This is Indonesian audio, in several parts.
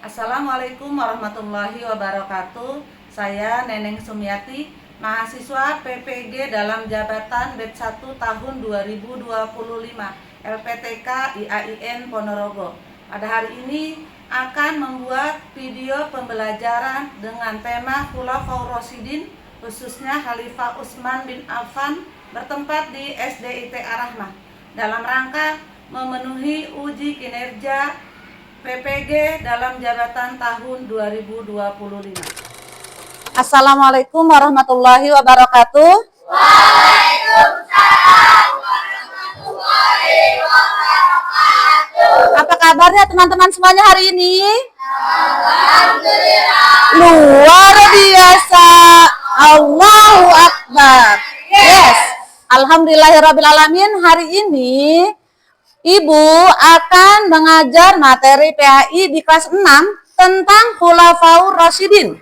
Assalamualaikum warahmatullahi wabarakatuh. Saya Neneng Sumiati, mahasiswa PPG dalam jabatan BED 1 tahun 2025 LPTK IAIN Ponorogo. Pada hari ini akan membuat video pembelajaran dengan tema Khulafaur Rasyidin, khususnya Khalifah Utsman bin Affan, bertempat di SDIT Ar-Rahmah dalam rangka memenuhi uji kinerja PPG dalam jabatan tahun 2025. Assalamualaikum warahmatullahi wabarakatuh. Waalaikumsalam warahmatullahi wabarakatuh. Apa kabarnya teman-teman semuanya hari ini? Alhamdulillah. Luar biasa. Allahu Akbar. Yes. Alhamdulillahirrabbilalamin. Hari ini Ibu akan mengajar materi PAI di kelas 6 tentang Khulafaur Rasyidin.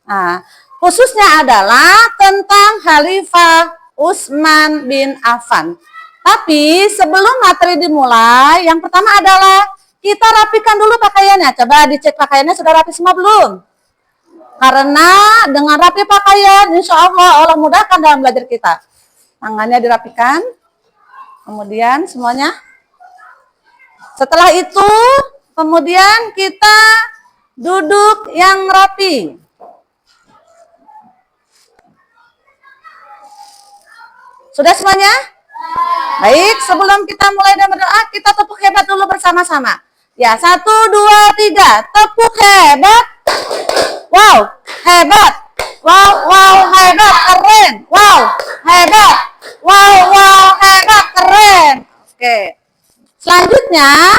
Nah, khususnya adalah tentang Khalifah Utsman bin Affan. Tapi sebelum materi dimulai, yang pertama adalah kita rapikan dulu pakaiannya. Coba dicek pakaiannya sudah rapi semua belum? Karena dengan rapi pakaian, insya Allah mudahkan dalam belajar kita. Tangannya dirapikan, kemudian semuanya. Setelah itu, kemudian kita duduk yang rapi. Sudah semuanya? Baik, sebelum kita mulai dan berdoa, kita tepuk hebat dulu bersama-sama. Ya, 1, 2, 3, tepuk hebat. Wow, hebat. Wow, wow, hebat, keren. Wow, hebat. Wow, wow, hebat, keren. Oke. Selanjutnya,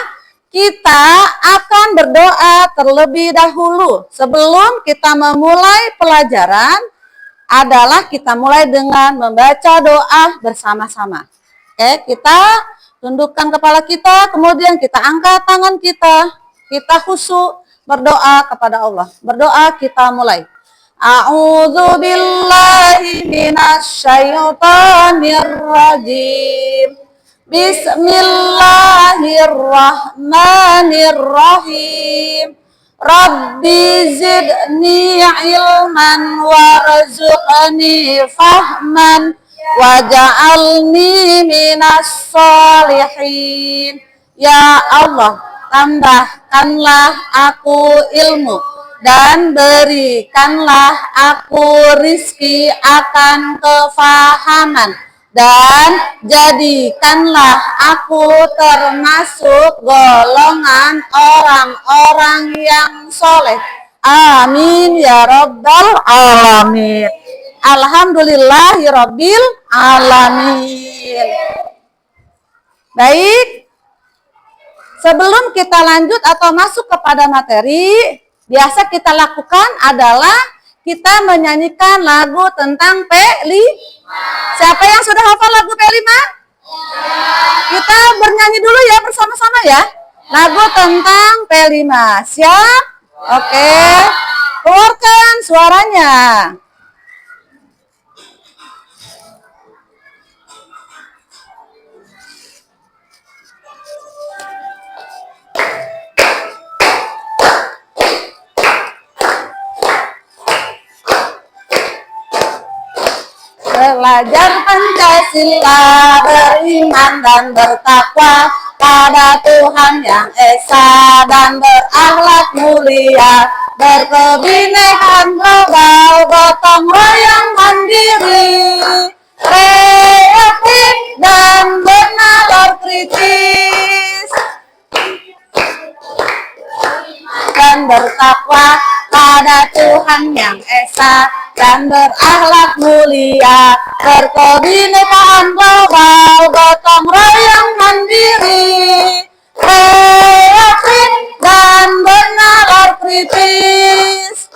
kita akan berdoa terlebih dahulu. Sebelum kita memulai pelajaran, adalah kita mulai dengan membaca doa bersama-sama. Oke, kita tundukkan kepala kita, kemudian kita angkat tangan kita khusyuk berdoa kepada Allah. Berdoa kita mulai. A'udzu billahi minasyaitonir rajim. Bismillahirrahmanirrahim. Rabbi zidni ilman warzuqni fahman waj'alni minas sholihin. Ya Allah, tambahkanlah aku ilmu dan berikanlah aku rizki akan kefahaman. Dan jadikanlah aku termasuk golongan orang-orang yang soleh. Amin ya rabbal alamin. Alhamdulillahirabbil alamin. Baik. Sebelum kita lanjut atau masuk kepada materi, biasa kita lakukan adalah kita menyanyikan lagu tentang P5. Siapa yang sudah hafal lagu P5? Kita bernyanyi dulu ya bersama-sama ya. Lagu tentang P5. Siap? Oke. Keluarkan suaranya. Belajar Pancasila, beriman dan bertakwa pada Tuhan yang Esa dan berakhlak mulia, berkebinekaan global, gotong royong mandiri, kreatif dan bernalar kritis, dan bertakwa pada Tuhan yang Esa dan berakhlak mulia, berkebinekaan global, gotong royong mandiri, kreatif dan bernalar kritis.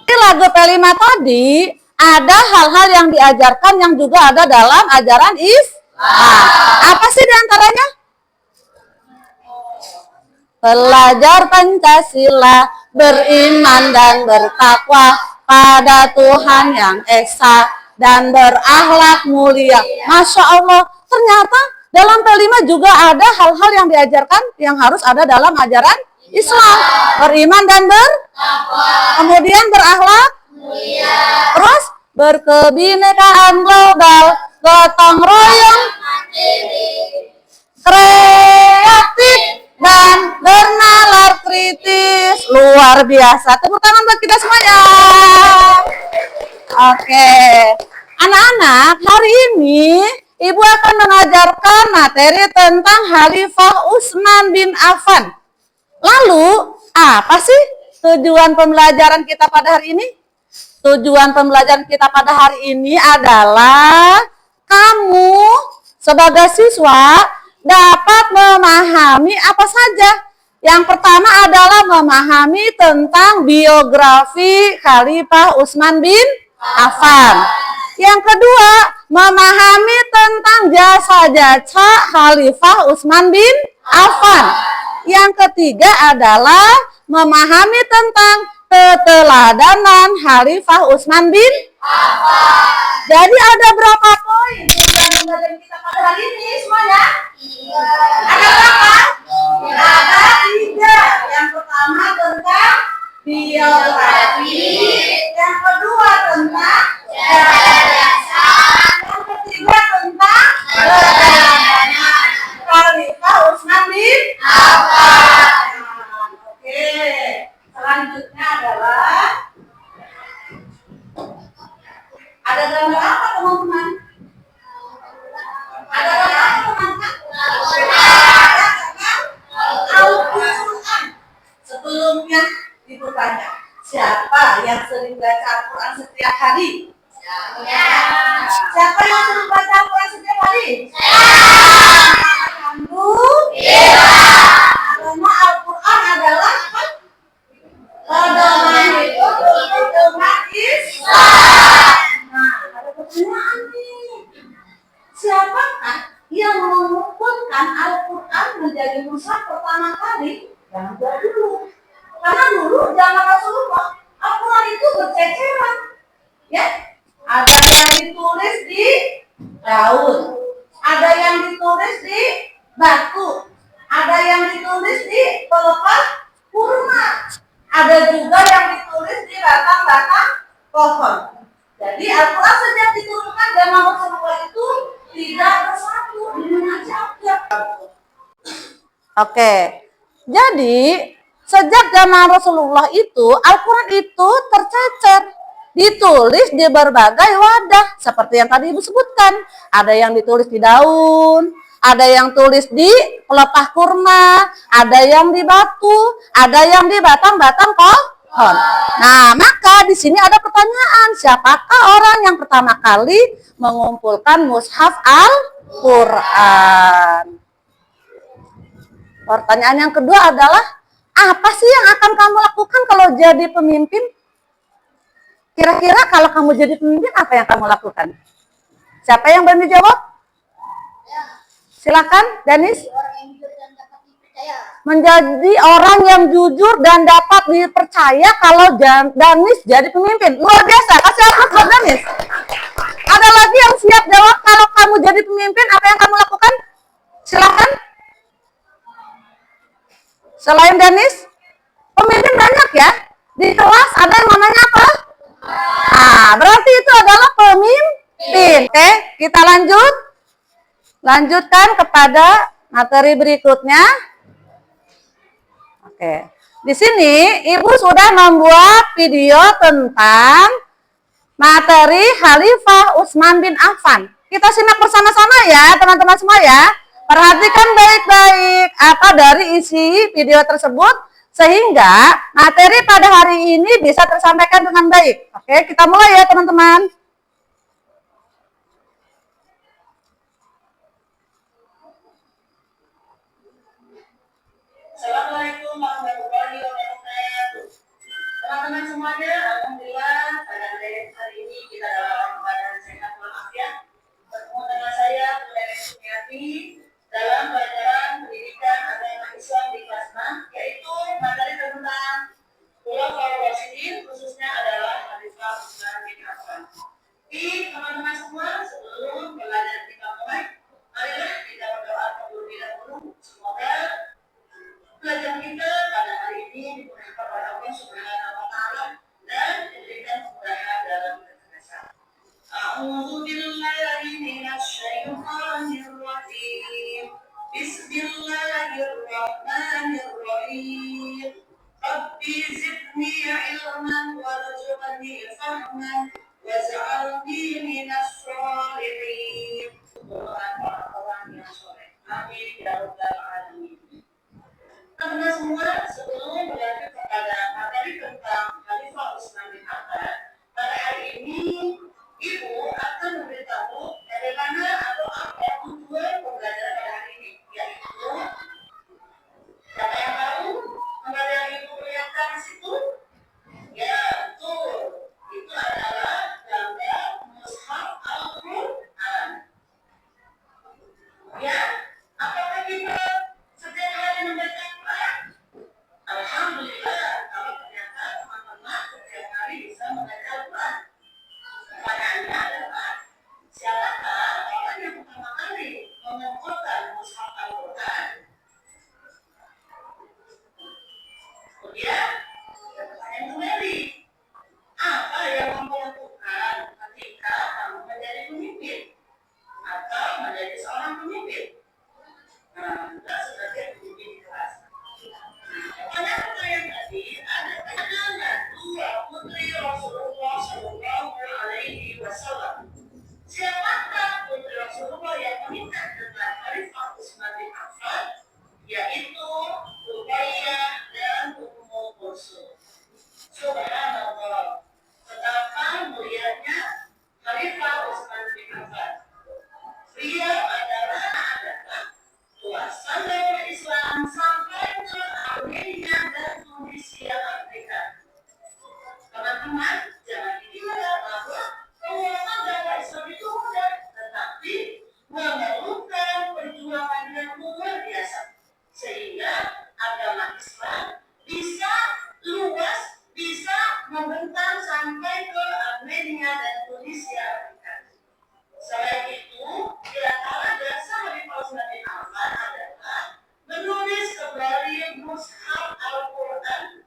Di lagu P5 tadi ada hal-hal yang diajarkan yang juga ada dalam ajaran Islam. Apa sih diantaranya? Belajar Pancasila, beriman dan bertakwa pada Tuhan yang esa dan berakhlak mulia. Masya Allah, ternyata dalam P5 juga ada hal-hal yang diajarkan yang harus ada dalam ajaran Islam. Beriman dan kemudian berakhlak, terus berkebinekaan global, gotong royong, kreatif, dan bernalar kritis. Luar biasa. Tepuk tangan buat kita semuanya. Oke. Anak-anak, hari ini Ibu akan mengajarkan materi tentang Khalifah Utsman bin Affan. Lalu, apa sih tujuan pembelajaran kita pada hari ini? Tujuan pembelajaran kita pada hari ini adalah kamu sebagai siswa dapat memahami apa saja. Yang pertama adalah memahami tentang biografi Khalifah Utsman bin Affan. Yang kedua, memahami tentang jasa-jasa Khalifah Utsman bin Affan. Yang ketiga adalah memahami tentang keteladanan Khalifah Utsman bin Affan. Jadi ada berapa poin tujuan pembelajaran kita pada hari ini semuanya? Ada berapa? Ada 3. Yang pertama tentang biografi, yang kedua tentang jasa, yang ketiga tentang keteladanan Khalifah Utsman bin Affan. Oke, selanjutnya adalah ada gambar apa teman-teman? Ada gambar apa teman-teman? Al-Quran. Sebelumnya Ibu tanya, siapa yang sering baca Al-Quran setiap hari? Siapa yang sering baca Al-Quran setiap hari? Alhamdulillah. Karena Al-Quran adalah pedoman hidup untuk umat Islam. Nah, ada pertanyaan nih. Siapakah yang mengumpulkan Al-Quran menjadi mushaf pertama kali? Yang dulu. Karena dulu zaman Rasulullah, Al-Quran itu berceceran. Ya, ada yang ditulis di daun, ada yang ditulis di batu, ada yang ditulis di pelepah kurma, ada juga yang ditulis di batang-batang pohon. Jadi Al-Quran sejak diturunkan zaman Rasulullah itu tidak bersatu dengan saja. Oke, jadi sejak zaman Rasulullah itu Al-Quran itu tercecer, ditulis di berbagai wadah seperti yang tadi Ibu sebutkan. Ada yang ditulis di daun, ada yang tulis di pelepah kurma, ada yang di batu, ada yang di batang-batang pohon. Nah, maka di sini ada pertanyaan, siapakah orang yang pertama kali mengumpulkan mushaf Al-Quran? Pertanyaan yang kedua adalah, apa sih yang akan kamu lakukan kalau jadi pemimpin? Kira-kira kalau kamu jadi pemimpin, apa yang kamu lakukan? Siapa yang berani jawab? Silakan, Danis. Menjadi orang yang jujur dan dapat dipercaya kalau Danis jadi pemimpin. Luar biasa, kasih aplaus buat Danis. Ada lagi yang siap jawab, kalau kamu jadi pemimpin, apa yang kamu lakukan? Silakan. Selain Danis, pemimpin banyak ya. Di kelas ada yang namanya apa? Nah, berarti itu adalah pemimpin. Oke, kita lanjut. Lanjutkan kepada materi berikutnya. Oke. Di sini Ibu sudah membuat video tentang materi Khalifah Utsman bin Affan. Kita simak bersama-sama ya, teman-teman semua ya. Perhatikan baik-baik apa dari isi video tersebut sehingga materi pada hari ini bisa tersampaikan dengan baik. Oke, kita mulai ya teman-teman. Assalamualaikum warahmatullahi wabarakatuh. Teman-teman semuanya, alhamdulillah pada hari ini kita dalam keadaan sehat walafiat. Bertemu dengan saya Mulai Sumiati dalam pelajaran pendidikan agama Islam di kelas 6, yaitu materi tentang Khulafaur Rasyidin, khususnya adalah Khalifah Teman-teman semua, sebelum pelajaran kita mulai, marilah kita berdoa terlebih dahulu. Semoga pelajaran kita pada hari ini dimudahkan oleh Allah Subhanahu wa Ta'ala dan diberikan kemudahan dalam berpuasa. A'udzu billahi minasy syaithanir rajim. Bismillahirrahmanirrahim. Rabbi zidni ilman warzuqni fahman waj'alni minas sholihin. Orang-orang yang soleh. Amin ya rabbal alamin. Teman-teman semua, sebelum berlanjut kepada materi tentang Khalifah Utsman bin Affan, pada hari ini Ibu akan memberitahu bagaimana atau apa tujuan pembelajaran pada hari ini, yaitu siapa yang tahu kembali yang Ibu lihatkan di situ? Ya, betul. Itu adalah gambar mushaf Al-Quran. Ya, apakah kita setiap hari membaca Quran? Alhamdulillah, kalau ternyata teman-teman setiap hari bisa membaca Quran. Pertanyaannya adalah, siapakah orang yang pertama kali mengumpulkan mushaf Al-Quran? Kemudian, pertanyaan kembali, apa yang kamu lakukan ketika kamu menjadi pemimpin atau menjadi seorang pemimpin? Nah, kita sebagai pemimpin di kelas. Pada pertanyaan tadi, ada dua putri Rasulullah Shallallahu Alaihi Wasallam. Siapakah putri Rasulullah yang menikah dengan Khalifah Utsman bin Affan? Yaitu Ruqayyah dan Ummu Kulsum. Subhanallah, betapa mulianya Khalifah Utsman bin Affan. Beliau adalah suasana Islam sampai ke Armenia dan Tunisia Afrika. Teman-teman, jangan dikira bahwa penguatan agama Islam itu mudah, tetapi memerlukan perjuangan yang luar biasa, sehingga agama Islam bisa luas, bisa membentang sampai ke Armenia dan Tunisia Afrika. Selain itu, di antara jasa Khalifah Utsman bin Affan adalah menulis kembali mushaf Al-Quran.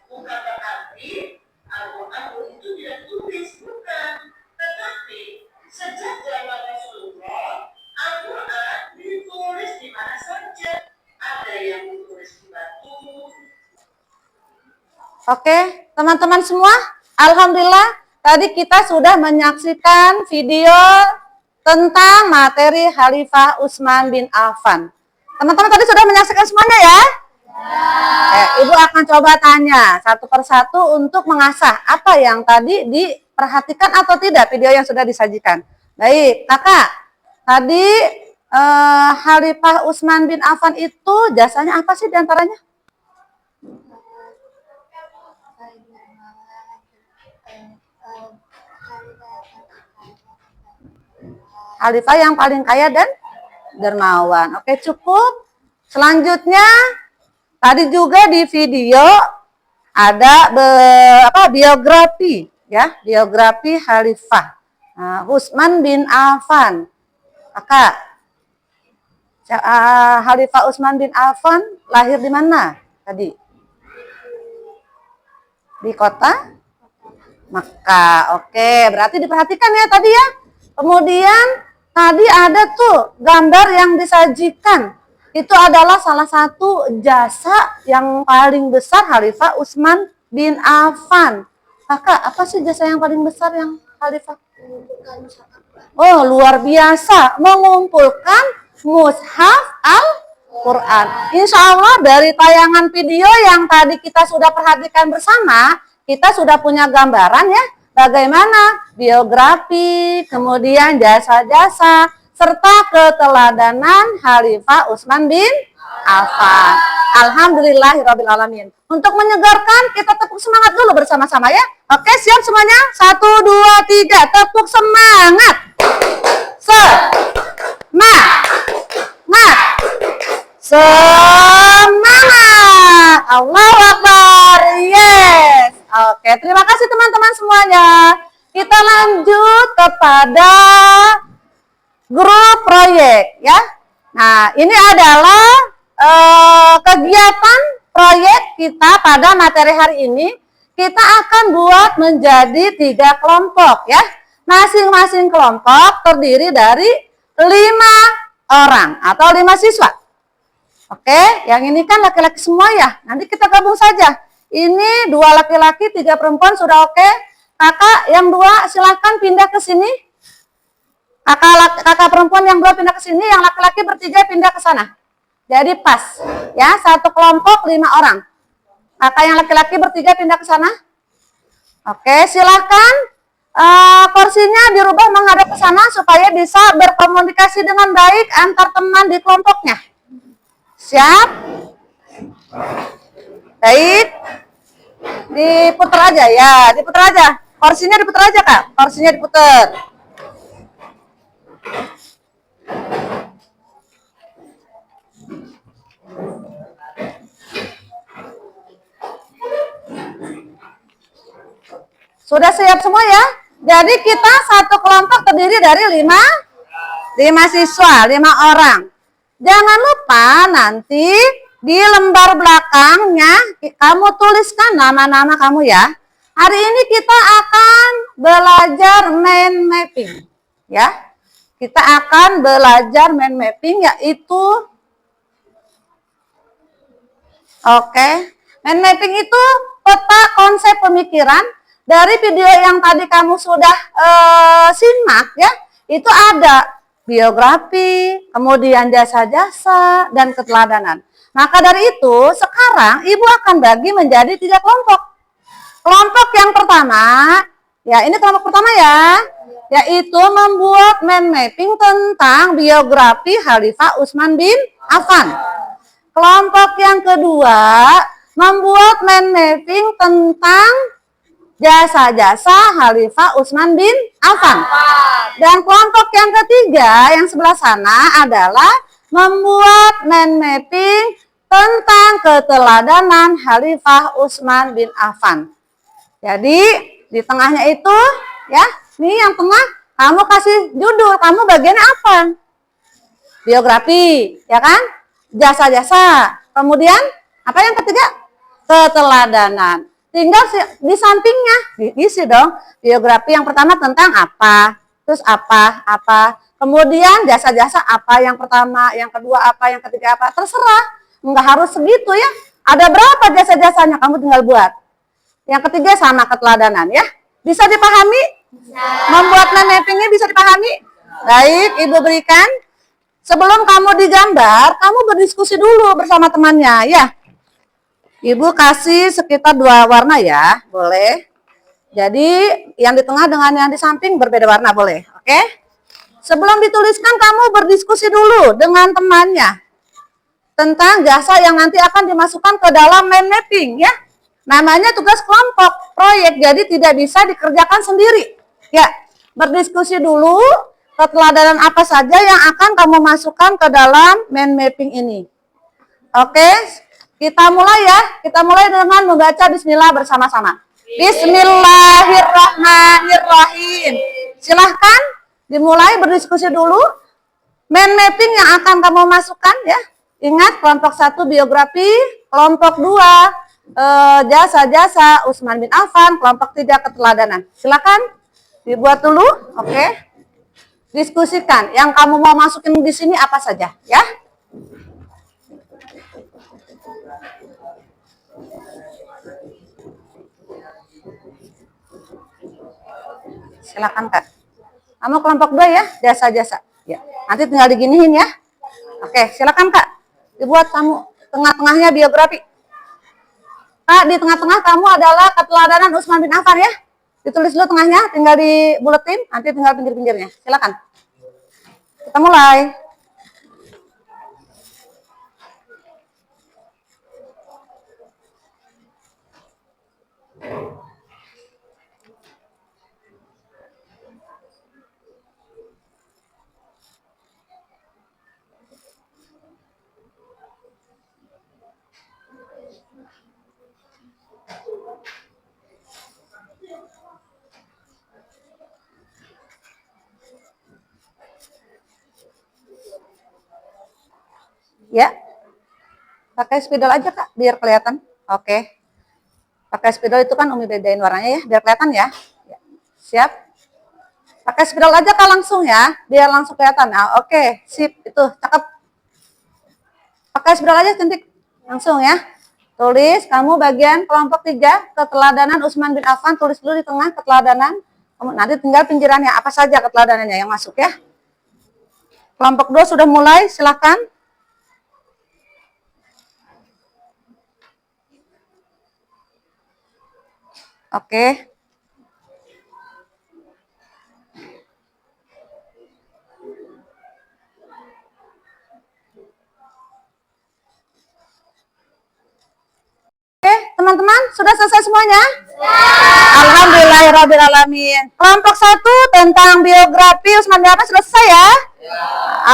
Bukan berarti Al-Quran itu tidak ditulis, bukan. Tetapi sejak zaman Rasulullah, Al-Quran ditulis di mana saja. Ada yang ditulis di batu. Oke, teman-teman semua, alhamdulillah tadi kita sudah menyaksikan video tentang materi Khalifah Utsman bin Affan. Teman-teman tadi sudah menyaksikan semuanya ya? Ibu akan coba tanya satu persatu untuk mengasah apa yang tadi diperhatikan atau tidak video yang sudah disajikan. Baik, kakak, tadi Khalifah Utsman bin Affan itu jasanya apa sih diantaranya? Khalifah yang paling kaya dan dermawan. Oke, cukup. Selanjutnya, tadi juga di video ada biografi, ya, biografi Khalifah Utsman bin Affan. Kakak, Khalifah Utsman bin Affan lahir di mana tadi? Di kota Makkah. Oke, berarti diperhatikan ya tadi ya. Kemudian tadi ada tuh gambar yang disajikan. Itu adalah salah satu jasa yang paling besar Khalifah Utsman bin Affan. Kakak, apa sih jasa yang paling besar yang Khalifah? Oh, luar biasa. Mengumpulkan mushaf Al-Quran. Insya Allah dari tayangan video yang tadi kita sudah perhatikan bersama, kita sudah punya gambaran ya. Bagaimana biografi, kemudian jasa-jasa, serta keteladanan Khalifah Utsman bin Affan. Alhamdulillahirrahmanirrahim. Untuk menyegarkan, kita tepuk semangat dulu bersama-sama ya. Oke, siap semuanya? 1, 2, 3, tepuk semangat. Semangat. Allahu Akbar. Yes. Oke, terima kasih teman-teman semuanya. Kita lanjut kepada grup proyek ya. Nah, ini adalah kegiatan proyek kita pada materi hari ini. Kita akan buat menjadi 3 kelompok ya. Masing-masing kelompok terdiri dari 5 orang atau 5 siswa. Oke, yang ini kan laki-laki semua ya. Nanti kita gabung saja. Ini 2 laki-laki, 3 perempuan, sudah oke. Kakak yang 2 silahkan pindah ke sini. Kakak perempuan yang 2 pindah ke sini, yang laki-laki bertiga pindah ke sana. Jadi pas, ya 1 kelompok 5 orang. Kakak yang laki-laki bertiga pindah ke sana. Oke, silahkan kursinya dirubah menghadap ke sana supaya bisa berkomunikasi dengan baik antar teman di kelompoknya. Siap? Baik. Diputar aja ya, diputar aja. Kursinya diputar aja, Kak. Kursinya diputar. Sudah siap semua ya? Jadi kita 1 kelompok terdiri dari 5 siswa, 5 orang. Jangan lupa nanti di lembar belakangnya kamu tuliskan nama-nama kamu ya. Hari ini kita akan belajar mind mapping ya. Kita akan belajar mind mapping yaitu mind mapping itu peta konsep pemikiran. Dari video yang tadi kamu sudah simak ya, itu ada biografi, kemudian jasa-jasa, dan keteladanan. Maka dari itu, sekarang Ibu akan bagi menjadi 3 kelompok. Kelompok yang pertama, ya ini kelompok pertama ya, yaitu membuat mind mapping tentang biografi Khalifah Utsman bin Affan. Kelompok yang kedua, membuat mind mapping tentang jasa-jasa Khalifah Utsman bin Affan. Dan kelompok yang ketiga yang sebelah sana adalah membuat mind mapping tentang keteladanan Khalifah Utsman bin Affan. Jadi di tengahnya itu ya, nih yang tengah kamu kasih judul, kamu bagian apa? Biografi, ya kan? Jasa-jasa. Kemudian apa yang ketiga? Keteladanan. Tinggal di sampingnya diisi dong. Biografi yang pertama tentang apa, terus apa. Kemudian jasa-jasa apa yang pertama, yang kedua apa, yang ketiga apa. Terserah, nggak harus segitu ya. Ada berapa jasa-jasanya kamu tinggal buat. Yang ketiga sama keteladanan ya. Bisa dipahami? Membuat mind mappingnya bisa dipahami? Baik, Ibu berikan. Sebelum kamu digambar, kamu berdiskusi dulu bersama temannya ya. Ibu kasih sekitar 2 warna ya, boleh. Jadi yang di tengah dengan yang di samping berbeda warna, boleh. Oke? Sebelum dituliskan kamu berdiskusi dulu dengan temannya tentang jasa yang nanti akan dimasukkan ke dalam mind mapping ya. Namanya tugas kelompok proyek, jadi tidak bisa dikerjakan sendiri. Ya, berdiskusi dulu keteladanan apa saja yang akan kamu masukkan ke dalam mind mapping ini. Oke? Kita mulai ya, kita mulai dengan membaca bismillah bersama-sama. Bismillahirrahmanirrahim. Silahkan dimulai berdiskusi dulu. Mind mapping yang akan kamu masukkan ya. Ingat kelompok 1 biografi, kelompok 2 jasa-jasa Utsman bin Affan, kelompok 3 keteladanan. Silahkan dibuat dulu, oke. Diskusikan yang kamu mau masukin di sini apa saja ya. Silakan Kak. Kamu kelompok 2 ya, jasa-jasa. Ya. Nanti tinggal diginiin ya. Oke, silakan Kak. Dibuat kamu tengah-tengahnya biografi. Kak, di tengah-tengah kamu adalah keteladanan Utsman bin Affan ya. Ditulis dulu tengahnya, tinggal dibuletin, nanti tinggal pinggir-pinggirnya. Silakan. Kita mulai. Ya, pakai spidol aja Kak, biar kelihatan. Oke. Pakai spidol itu kan Umi bedain warnanya ya, biar kelihatan ya. Ya. Siap. Pakai spidol aja Kak langsung ya, biar langsung kelihatan. Nah, oke, sip, itu cakep. Pakai spidol aja cantik, langsung ya. Tulis, kamu bagian kelompok 3, keteladanan Utsman bin Affan, tulis dulu di tengah keteladanan. Nanti tinggal pinggirannya, apa saja keteladanannya yang masuk ya. Kelompok 2 sudah mulai, silahkan. Oke. Oke, teman-teman, sudah selesai semuanya? Alhamdulillahirrahmanirrahim. Kelompok 1 tentang biografi Utsman bin Affan sudah selesai ya?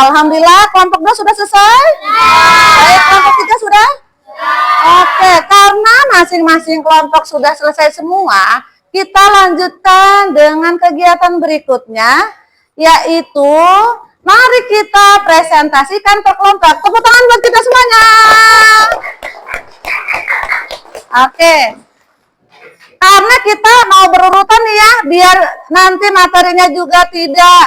Alhamdulillah. Kelompok 2 sudah selesai? Baik, kelompok 3 sudah? Oke, karena masing-masing kelompok sudah selesai semua, kita lanjutkan dengan kegiatan berikutnya, yaitu mari kita presentasikan per kelompok. Tepuk tangan buat kita semuanya. Oke. Karena kita mau berurutan nih ya, biar nanti materinya juga tidak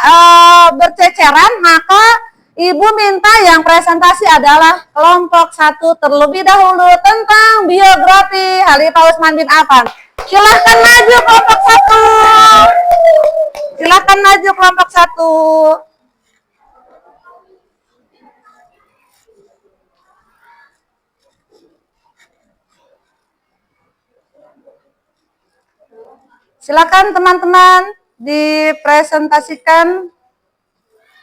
berceceran, maka Ibu minta yang presentasi adalah kelompok 1 terlebih dahulu tentang biografi Khalifah Utsman bin Affan. Silahkan maju kelompok 1. Silahkan maju kelompok 1. Silakan teman-teman dipresentasikan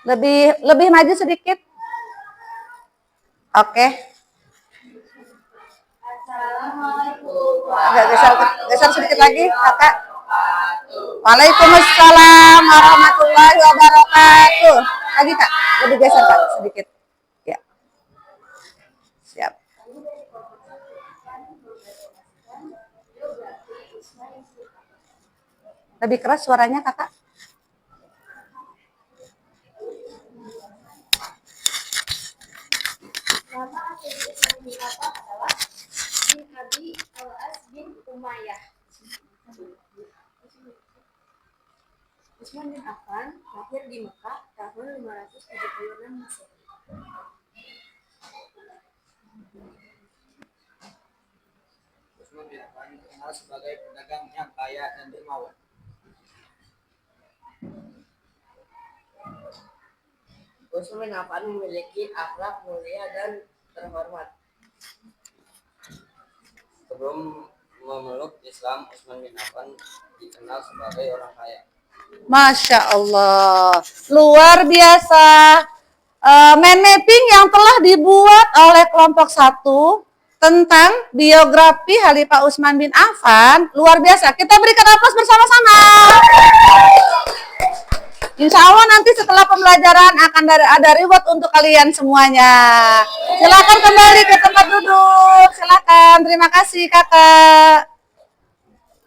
lebih maju sedikit. Oke. Agak geser sedikit lagi, Kakak. Waalaikumsalam warahmatullahi wabarakatuh. Lagi Kak, lebih geser Kak sedikit. Ya. Siap. Lebih keras suaranya Kakak. Nama asli Utsman bin Affan adalah bin Abi al-As bin Umayyah. Utsman bin Affan lahir di Mekah tahun 576 Masehi. Utsman bin Affan dikenal sebagai pedagang yang kaya dan dermawan. Utsman bin Affan memiliki akhlak mulia dan terhormat. Sebelum memeluk Islam, Utsman bin Affan dikenal sebagai orang kaya. Masya Allah, luar biasa. Mind mapping yang telah dibuat oleh kelompok 1 tentang biografi Khalifah Utsman bin Affan, luar biasa. Kita berikan aplaus bersama-sama. Insya Allah nanti setelah pembelajaran akan ada reward untuk kalian semuanya. Silakan kembali ke tempat duduk. Silakan. Terima kasih Kakak.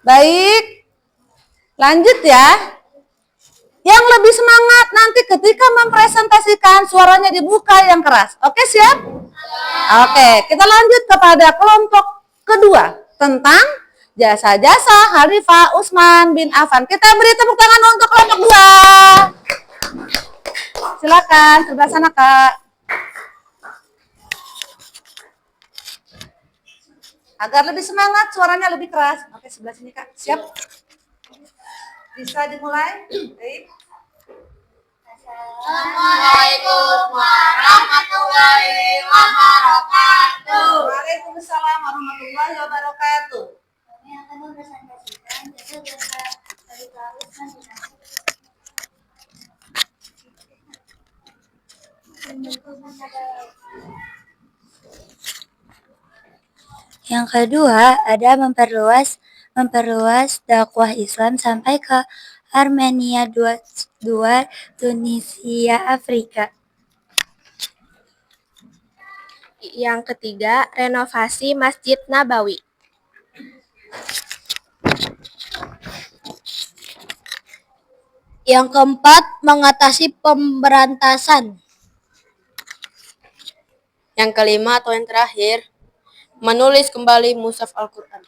Baik. Lanjut ya. Yang lebih semangat nanti ketika mempresentasikan suaranya dibuka yang keras. Oke, siap? Oke, kita lanjut kepada kelompok kedua tentang jasa-jasa Khalifah Utsman bin Affan. Kita beri tepuk tangan untuk kelompok 2. Silakan, sebelah sana Kak. Agar lebih semangat, suaranya lebih keras. Oke, sebelah sini Kak. Siap? Bisa dimulai? Baik. Assalamualaikum warahmatullahi wabarakatuh. Waalaikumsalam warahmatullahi wabarakatuh. Kami akan mempresentasikan jasa-jasa Khalifah Utsman bin Affan. Yang kedua ada memperluas dakwah Islam sampai ke Armenia, Tunisia, Afrika. Yang ketiga, renovasi Masjid Nabawi. Yang keempat, mengatasi pemberantasan. Yang kelima atau yang terakhir, menulis kembali mushaf Al-Quran.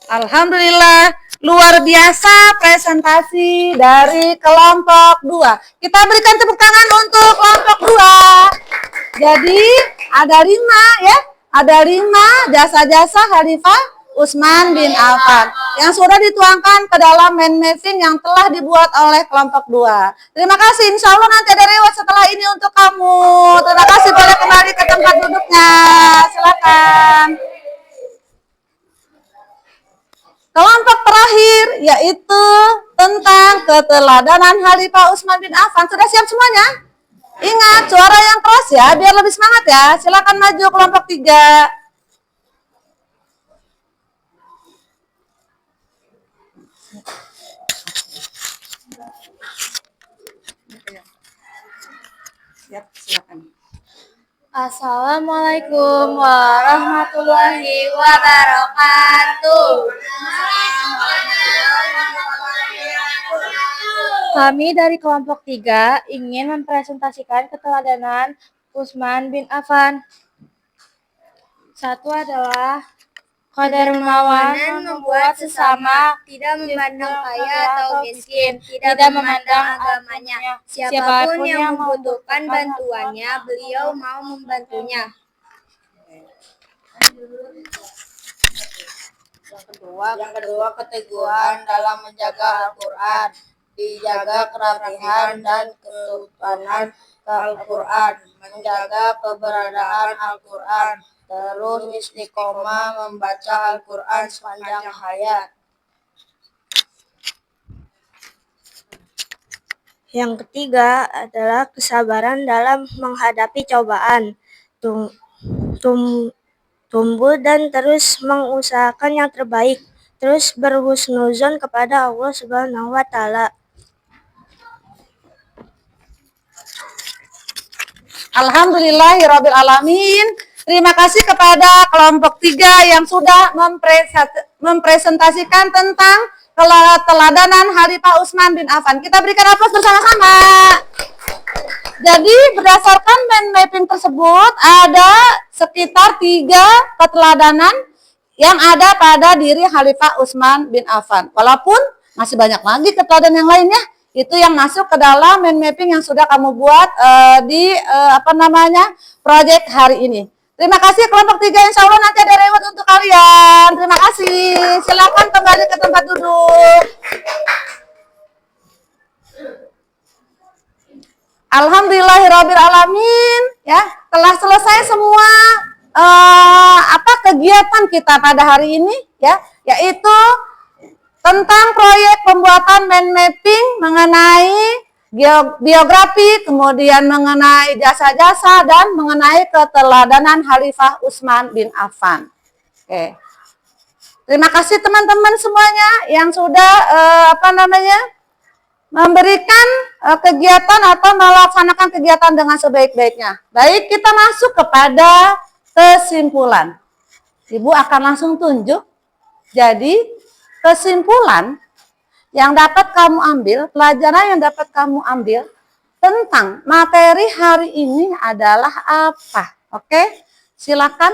Alhamdulillah, luar biasa presentasi dari kelompok 2. Kita berikan tepuk tangan untuk kelompok 2. Jadi ada 5 ya, ada 5 jasa-jasa Khalifah Utsman bin Affan yang sudah dituangkan ke dalam mind mapping yang telah dibuat oleh kelompok 2. Terima kasih, insya Allah nanti ada reward setelah ini untuk kamu. Terima kasih, boleh kembali ke tempat duduknya. Silakan. Kelompok terakhir yaitu tentang keteladanan Khalifah Utsman bin Affan. Sudah siap semuanya? Ingat suara yang keras ya, biar lebih semangat ya. Silakan maju kelompok 3. Siap, silakan. Assalamualaikum warahmatullahi wabarakatuh. Kami dari kelompok 3 ingin mempresentasikan keteladanan Utsman bin Affan. Satu adalah Qadarmawanan membuat sesama, tidak memandang kaya atau miskin, tidak memandang agamanya. Siapapun yang membutuhkan bantuannya, beliau mau membantunya. Yang kedua, keteguhan dalam menjaga Al-Quran, dijaga kerapihan dan kesultanan Al-Quran, menjaga keberadaan Al-Quran, terus istiqomah membaca Al-Quran sepanjang hayat. Yang ketiga adalah kesabaran dalam menghadapi cobaan, tumbuh dan terus mengusahakan yang terbaik, terus berhusnuzon kepada Allah Subhanahu wa Ta'ala. Alhamdulillahirabbil alamin. Terima kasih kepada kelompok 3 yang sudah mempresentasikan tentang keteladanan Khalifah Utsman bin Affan. Kita berikan aplaus bersama-sama. Jadi berdasarkan mind mapping tersebut ada sekitar 3 keteladanan yang ada pada diri Khalifah Utsman bin Affan. Walaupun masih banyak lagi keteladanan yang lainnya, itu yang masuk ke dalam mind mapping yang sudah kamu buat di proyek hari ini. Terima kasih kelompok 3, insya Allah nanti ada reward untuk kalian. Terima kasih. Silakan kembali ke tempat duduk. Alhamdulillahirabbil alamin. Ya, telah selesai semua kegiatan kita pada hari ini ya, yaitu tentang proyek pembuatan mind mapping mengenai biografi, kemudian mengenai jasa-jasa dan mengenai keteladanan Khalifah Utsman bin Affan. Oke. Terima kasih teman-teman semuanya yang sudah memberikan kegiatan atau melaksanakan kegiatan dengan sebaik-baiknya. Baik, kita masuk kepada kesimpulan. Ibu akan langsung tunjuk. Jadi, kesimpulan yang dapat kamu ambil, pelajaran yang dapat kamu ambil tentang materi hari ini adalah apa? Oke, silakan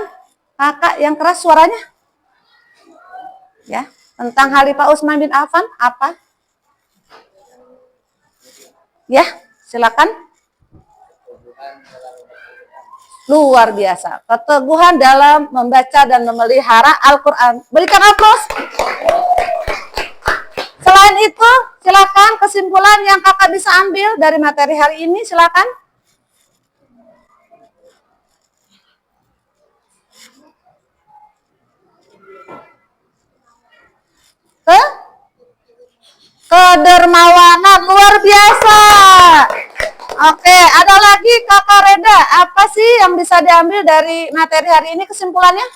kakak yang keras suaranya. Ya, tentang Khalifah Utsman bin Affan apa? Ya, silakan. Luar biasa, keteguhan dalam membaca dan memelihara Al-Quran. Berikan aplaus. Selain itu, silakan kesimpulan yang kakak bisa ambil dari materi hari ini, silakan. Kedermawanan, luar biasa. Oke, ada lagi kakak Reda, apa sih yang bisa diambil dari materi hari ini kesimpulannya?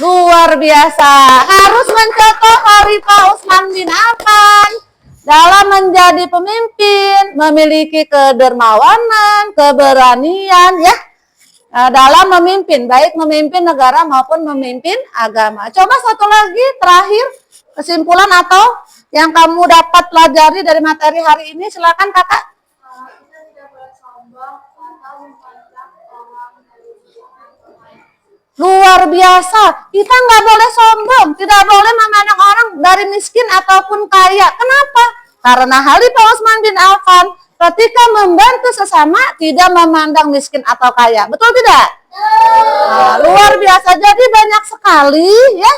Luar biasa, harus mencontoh Khalifah Utsman bin Affan dalam menjadi pemimpin, memiliki kedermawanan, keberanian, ya, dalam memimpin, baik memimpin negara maupun memimpin agama. Coba satu lagi terakhir kesimpulan atau yang kamu dapat pelajari dari materi hari ini, silakan kakak. Kita tidak boleh sombong atau memandang orang dari Luar biasa, kita nggak boleh sombong, tidak boleh memandang orang dari miskin ataupun kaya. Kenapa? Karena Khalifah Utsman bin Affan ketika membantu sesama tidak memandang miskin atau kaya. Betul tidak? Nah, luar biasa. Jadi banyak sekali ya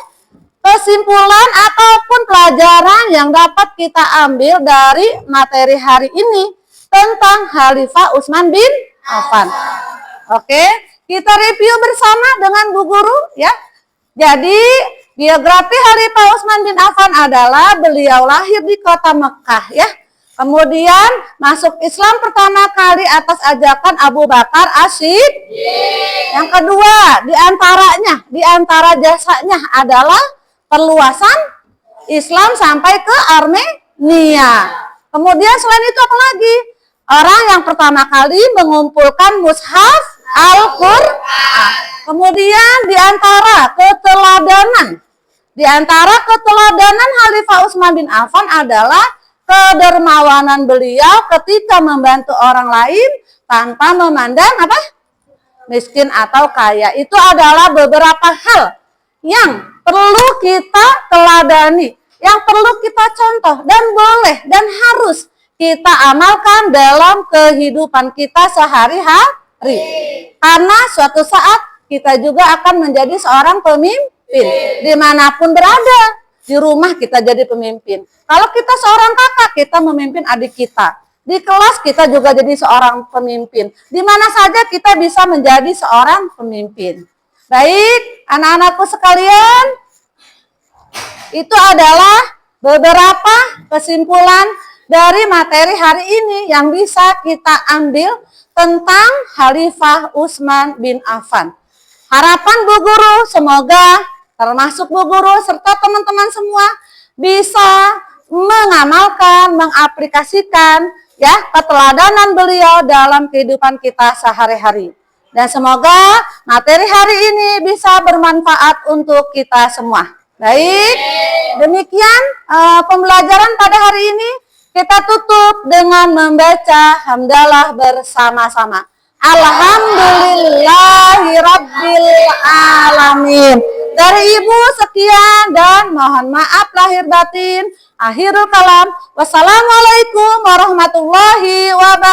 kesimpulan ataupun pelajaran yang dapat kita ambil dari materi hari ini tentang Khalifah Utsman bin Affan. Oke, kita review bersama dengan Bu Guru ya. Jadi biografi Khalifah Utsman bin Affan adalah beliau lahir di kota Mekah ya. Kemudian masuk Islam pertama kali atas ajakan Abu Bakar As-Siddiq. Yang kedua, di antara jasanya adalah perluasan Islam sampai ke Armenia. Kemudian selain itu apa lagi? Orang yang pertama kali mengumpulkan mushaf Al-Qur'an. Kemudian di antara keteladanan Khalifah Utsman bin Affan adalah kedermawanan beliau ketika membantu orang lain tanpa memandang apa? Miskin atau kaya. Itu adalah beberapa hal yang perlu kita teladani, yang perlu kita contoh dan boleh dan harus kita amalkan dalam kehidupan kita sehari-hari. Karena suatu saat kita juga akan menjadi seorang pemimpin dimanapun berada. Di rumah kita jadi pemimpin. Kalau kita seorang kakak, kita memimpin adik kita. Di kelas kita juga jadi seorang pemimpin. Di mana saja kita bisa menjadi seorang pemimpin. Baik, anak-anakku sekalian, itu adalah beberapa kesimpulan dari materi hari ini yang bisa kita ambil tentang Khalifah Utsman bin Affan. Harapan Bu Guru semoga termasuk Bu Guru serta teman-teman semua bisa mengamalkan, mengaplikasikan ya keteladanan beliau dalam kehidupan kita sehari-hari. Dan semoga materi hari ini bisa bermanfaat untuk kita semua. Baik, demikian pembelajaran pada hari ini. Kita tutup dengan membaca hamdalah bersama-sama. Alhamdulillahirabbil alamin. Dari Ibu sekian dan mohon maaf lahir batin. Akhirul kalam. Wassalamualaikum warahmatullahi wabarakatuh.